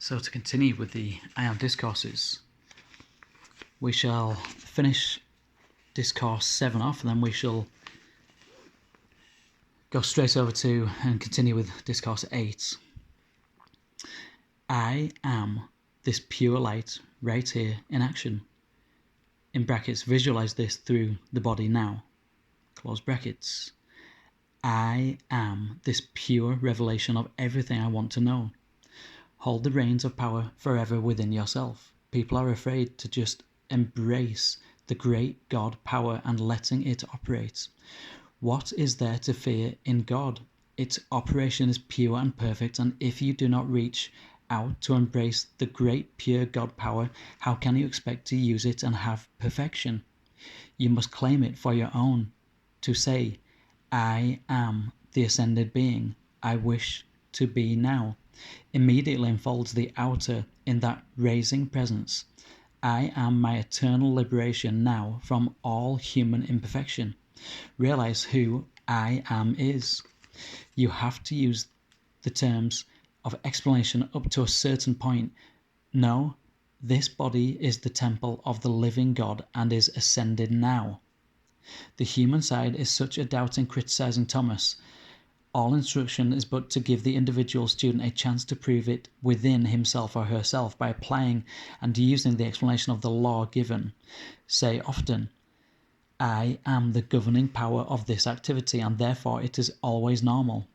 So to continue with the I Am Discourses, we shall finish Discourse VII off, and then we shall go straight over to and continue with Discourse VIII. I am this pure light right here in action. In brackets, visualize this through the body now. Close brackets. I am this pure revelation of everything I want to know. Hold the reins of power forever within yourself. People are afraid to just embrace the great God power and letting it operate. What is there to fear in God? Its operation is pure and perfect, and if you do not reach out to embrace the great pure God power, how can you expect to use it and have perfection? You must claim it for your own. To say, I am the ascended being I wish to be now, immediately enfolds the outer in that raising presence. I am my eternal liberation now from all human imperfection. Realize who I am is. You have to use the terms of explanation up to a certain point. No, this body is the temple of the living God and is ascended now. The human side is such a doubt in criticizing Thomas. All instruction is but to give the individual student a chance to prove it within himself or herself by applying and using the explanation of the law given. Say often, I am the governing power of this activity, and therefore it is always normal.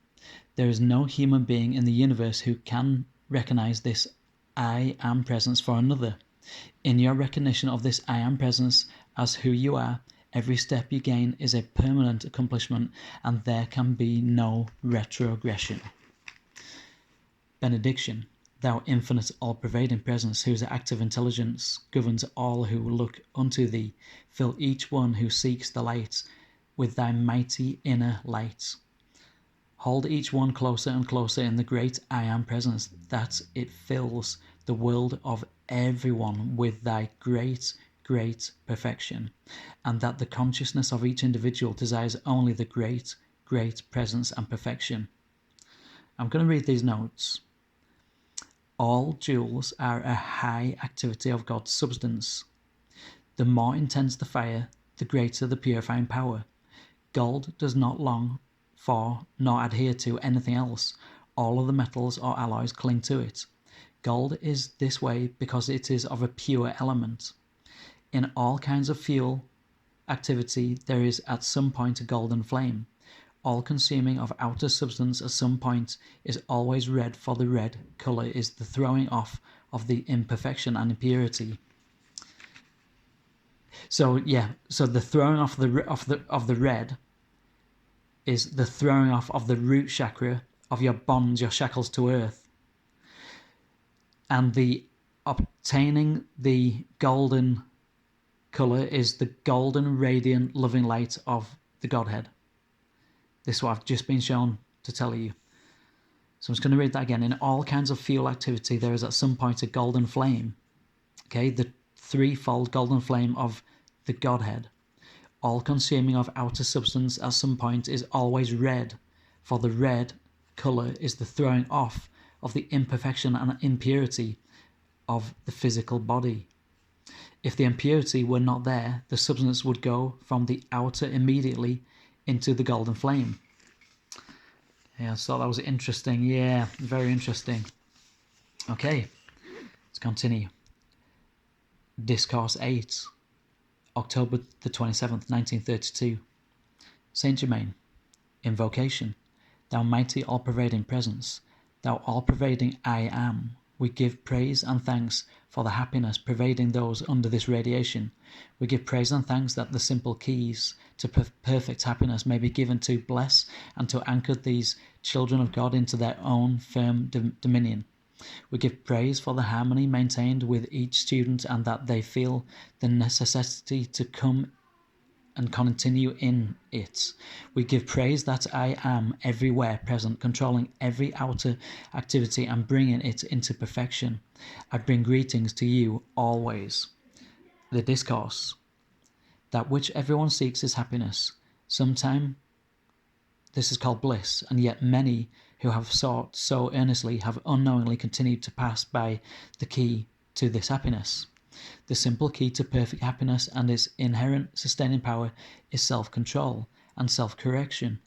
There is no human being in the universe who can recognize this I am presence for another. In your recognition of this I am presence as who you are, every step you gain is a permanent accomplishment, and there can be no retrogression. Benediction. Thou infinite all-pervading presence, whose active intelligence governs all who look unto thee, fill each one who seeks the light with thy mighty inner light. Hold each one closer and closer in the great I am presence, that it fills the world of everyone with thy great perfection, and that the consciousness of each individual desires only the great presence and perfection. I'm going to read these notes. All jewels are a high activity of God's substance. The more intense the fire, the greater the purifying power. Gold does not long for nor adhere to anything else. All of the metals or alloys cling to it. Gold is this way because it is of a pure element. In all kinds of fuel activity, there is at some point a golden flame. All-consuming of outer substance at some point is always red, for the red colour is the throwing off of the imperfection and impurity. So the throwing off of the red is the throwing off of the root chakra of your bonds, your shackles to earth, and the obtaining the golden colour is the golden, radiant, loving light of the Godhead. This is what I've just been shown to tell you. So I'm just going to read that again. In all kinds of fuel activity, there is at some point a golden flame. Okay, the threefold golden flame of the Godhead. All consuming of outer substance at some point is always red, for the red colour is the throwing off of the imperfection and impurity of the physical body. If the impurity were not there, the substance would go from the outer immediately into the golden flame. Yeah, I thought that was interesting. Yeah, very interesting. Okay, let's continue. Discourse VIII, October the 27th, 1932. Saint Germain. Invocation. Thou mighty all-pervading presence, thou all-pervading I am, we give praise and thanks for the happiness pervading those under this radiation. We give praise and thanks that the simple keys to perfect happiness may be given to bless and to anchor these children of God into their own firm dominion. We give praise for the harmony maintained with each student, and that they feel the necessity to come and continue in it. We give praise that I am everywhere present, controlling every outer activity and bringing it into perfection. I bring greetings to you always. The Discourse. That which everyone seeks is happiness. Sometime This is called bliss, and yet many who have sought so earnestly have unknowingly continued to pass by the key to this happiness. The simple key to perfect happiness and its inherent sustaining power is self-control and self-correction.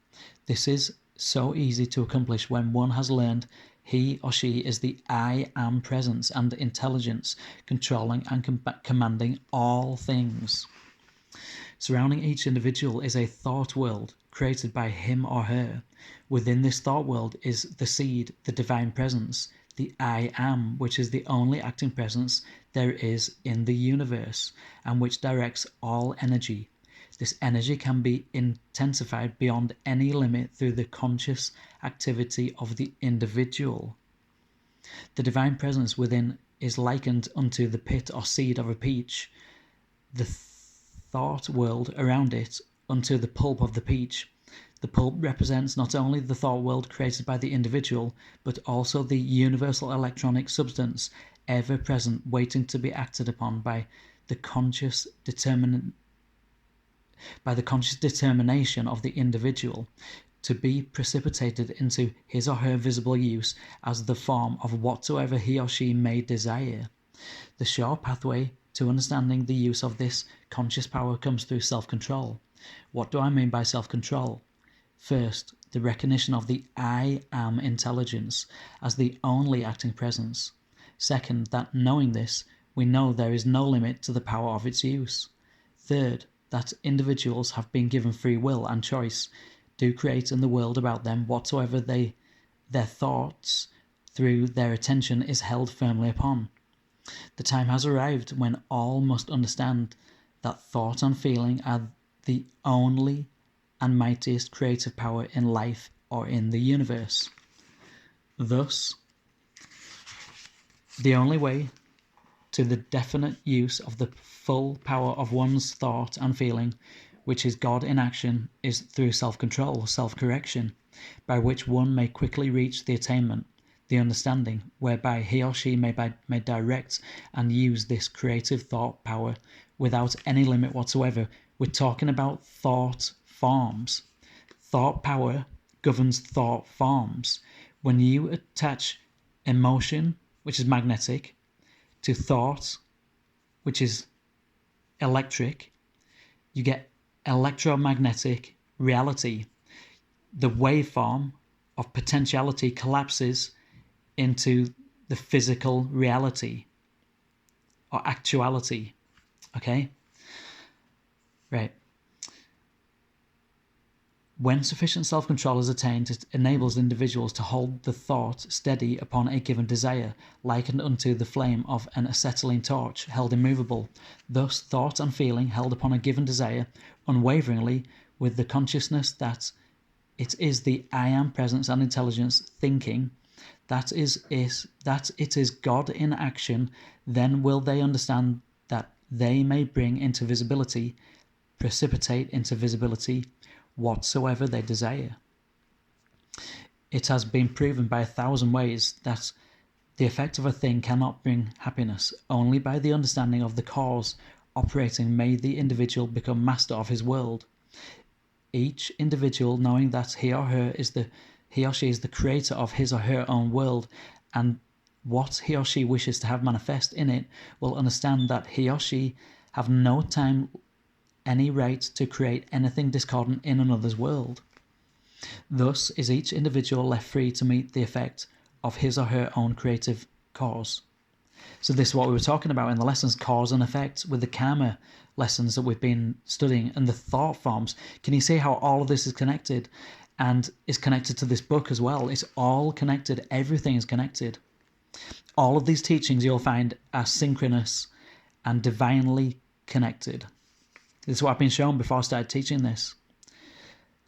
This is so easy to accomplish when one has learned he or she is the I am presence and intelligence controlling and commanding all things. Surrounding each individual is a thought world created by him or her. Within this thought world is the seed, the divine presence, the I am, which is the only acting presence there is in the universe and which directs all energy. This energy can be intensified beyond any limit through the conscious activity of the individual. The divine presence within is likened unto the pit or seed of a peach, the thought world around it unto the pulp of the peach. The pulp represents not only the thought world created by the individual, but also the universal electronic substance ever present waiting to be acted upon by the conscious determination of the individual to be precipitated into his or her visible use as the form of whatsoever he or she may desire. The sure pathway to understanding the use of this conscious power comes through self-control. What do I mean by self-control? First, the recognition of the I am intelligence as the only acting presence. Second, that knowing this, we know there is no limit to the power of its use. Third, that individuals have been given free will and choice, do create in the world about them whatsoever their thoughts through their attention is held firmly upon. The time has arrived when all must understand that thought and feeling are the only and mightiest creative power in life or in the universe. Thus, the only way to the definite use of the full power of one's thought and feeling, which is God in action, is through self-control, self-correction, by which one may quickly reach the attainment, the understanding, whereby he or she may direct and use this creative thought power without any limit whatsoever. We're talking about thought forms. Thought power governs thought forms. When you attach emotion, which is magnetic, to thought, which is electric, you get electromagnetic reality. The waveform of potentiality collapses into the physical reality or actuality. Okay? Right. When sufficient self-control is attained, it enables individuals to hold the thought steady upon a given desire, likened unto the flame of an acetylene torch, held immovable. Thus, thought and feeling held upon a given desire, unwaveringly, with the consciousness that it is the I am presence and intelligence thinking, that it is God in action, then will they understand that they may bring into visibility, precipitate into visibility, whatsoever they desire. It has been proven by 1,000 ways that the effect of a thing cannot bring happiness. Only by the understanding of the cause operating may the individual become master of his world. Each individual, knowing that he or she is the creator of his or her own world, and what he or she wishes to have manifest in it, will understand that he or she have no time any right to create anything discordant in another's world. Thus is each individual left free to meet the effect of his or her own creative cause. So this is what we were talking about in the lessons, cause and effect, with the karma lessons that we've been studying and the thought forms. Can you see how all of this is connected and is connected to this book as well? It's all connected. Everything is connected. All of these teachings you'll find are synchronous and divinely connected. This is what I've been shown before I started teaching this.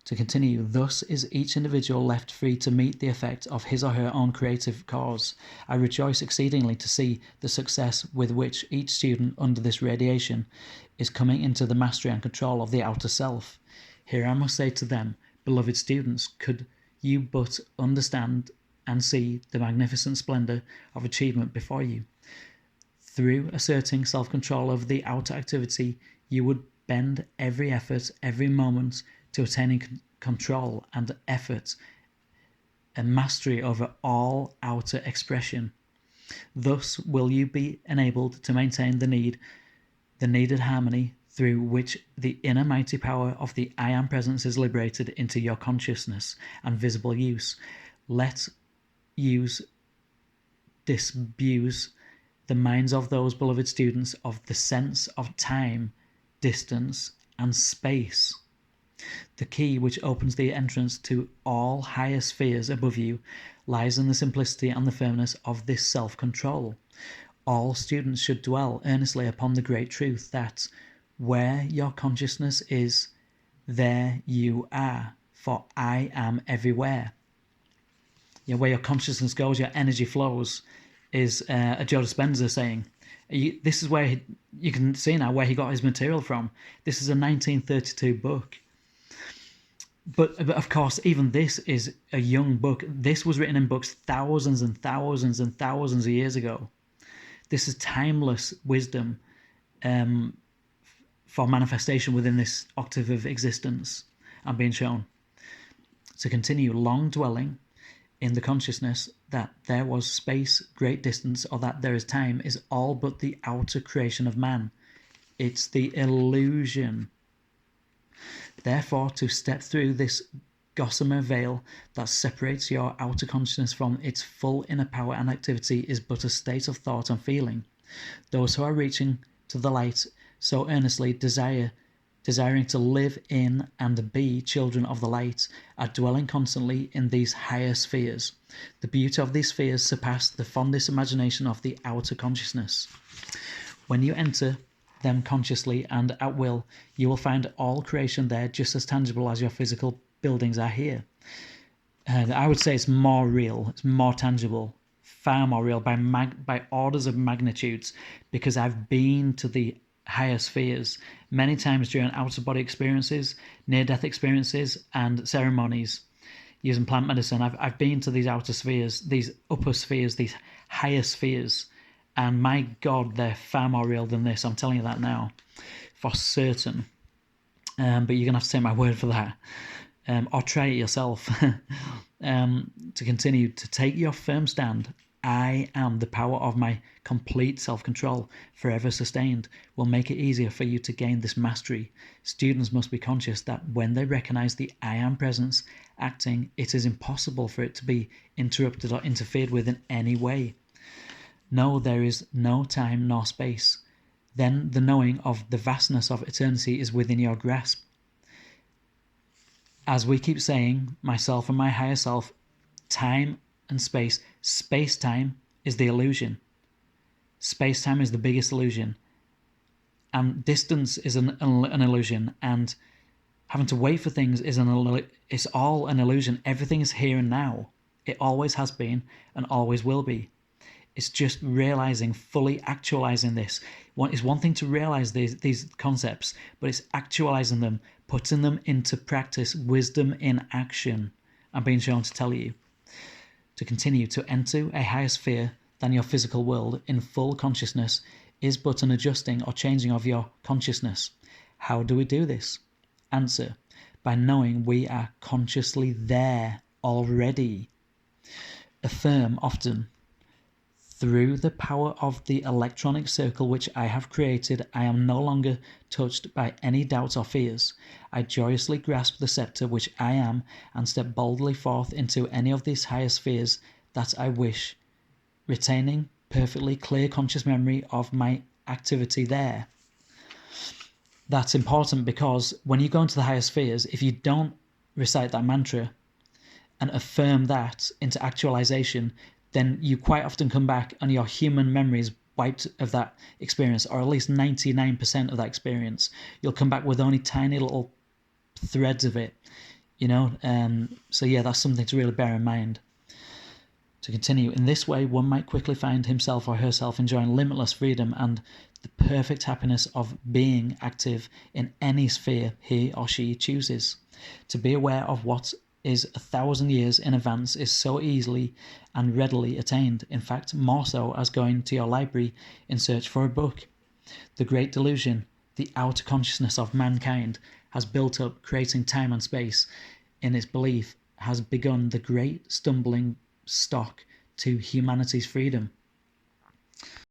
To continue, thus is each individual left free to meet the effect of his or her own creative cause. I rejoice exceedingly to see the success with which each student under this radiation is coming into the mastery and control of the outer self. Here I must say to them, beloved students, could you but understand and see the magnificent splendour of achievement before you. Through asserting self-control of the outer activity, you would bend every effort, every moment, to attaining control and effort and mastery over all outer expression. Thus will you be enabled to maintain the needed harmony through which the inner mighty power of the I Am presence is liberated into your consciousness and visible use. Let use disabuse the minds of those beloved students of the sense of time, distance, and space. The key which opens the entrance to all higher spheres above you lies in the simplicity and the firmness of this self-control. All students should dwell earnestly upon the great truth that where your consciousness is, there you are, for I am everywhere. Where your consciousness goes, your energy flows, is a Joe Dispenza saying. This is where you can see now where he got his material from. This is a 1932 book. But of course, even this is a young book. This was written in books thousands and thousands and thousands of years ago. This is timeless wisdom for manifestation within this octave of existence and being shown. To continue long dwelling in the consciousness that there was space, great distance, or that there is time is all but the outer creation of man. It's the illusion. Therefore, to step through this gossamer veil that separates your outer consciousness from its full inner power and activity is but a state of thought and feeling. Those who are reaching to the light so earnestly desiring to live in and be children of the light are dwelling constantly in these higher spheres. The beauty of these spheres surpass the fondest imagination of the outer consciousness. When you enter them consciously and at will, you will find all creation there just as tangible as your physical buildings are here. I would say it's more real, it's more tangible, far more real by orders of magnitudes, because I've been to the higher spheres many times during out-of-body experiences, near-death experiences, and ceremonies using plant medicine. I've been to these outer spheres, these upper spheres, these higher spheres, and my God, they're far more real than this. I'm telling you that now, for certain. But you're going to have to take my word for that, or try it yourself. To continue to take your firm stand, I am the power of my complete self-control, forever sustained, will make it easier for you to gain this mastery. Students must be conscious that when they recognize the I Am presence acting, it is impossible for it to be interrupted or interfered with in any way. No, there is no time nor space. Then the knowing of the vastness of eternity is within your grasp. As we keep saying, myself and my higher self, time and space, space-time is the illusion. Space-time is the biggest illusion. And distance is an illusion. And having to wait for things is it's all an illusion. Everything is here and now. It always has been and always will be. It's just realizing, fully actualizing this. It's one thing to realize these concepts, but it's actualizing them, putting them into practice, wisdom in action. I'm being shown to tell you. To continue to enter a higher sphere than your physical world in full consciousness is but an adjusting or changing of your consciousness. How do we do this? Answer: by knowing we are consciously there already. Affirm often: through the power of the electronic circle which I have created, I am no longer touched by any doubts or fears. I joyously grasp the scepter which I am and step boldly forth into any of these higher spheres that I wish, retaining perfectly clear conscious memory of my activity there. That's important, because when you go into the higher spheres, if you don't recite that mantra and affirm that into actualization, then you quite often come back and your human memory is wiped of that experience, or at least 99% of that experience. You'll come back with only tiny little threads of it, So yeah, that's something to really bear in mind. To continue, in this way, one might quickly find himself or herself enjoying limitless freedom and the perfect happiness of being active in any sphere he or she chooses. To be aware of what is 1,000 years in advance is so easily and readily attained, in fact more so as going to your library in search for a book. The great delusion the outer consciousness of mankind has built up, creating time and space, in its belief, has begun the great stumbling stock to humanity's freedom.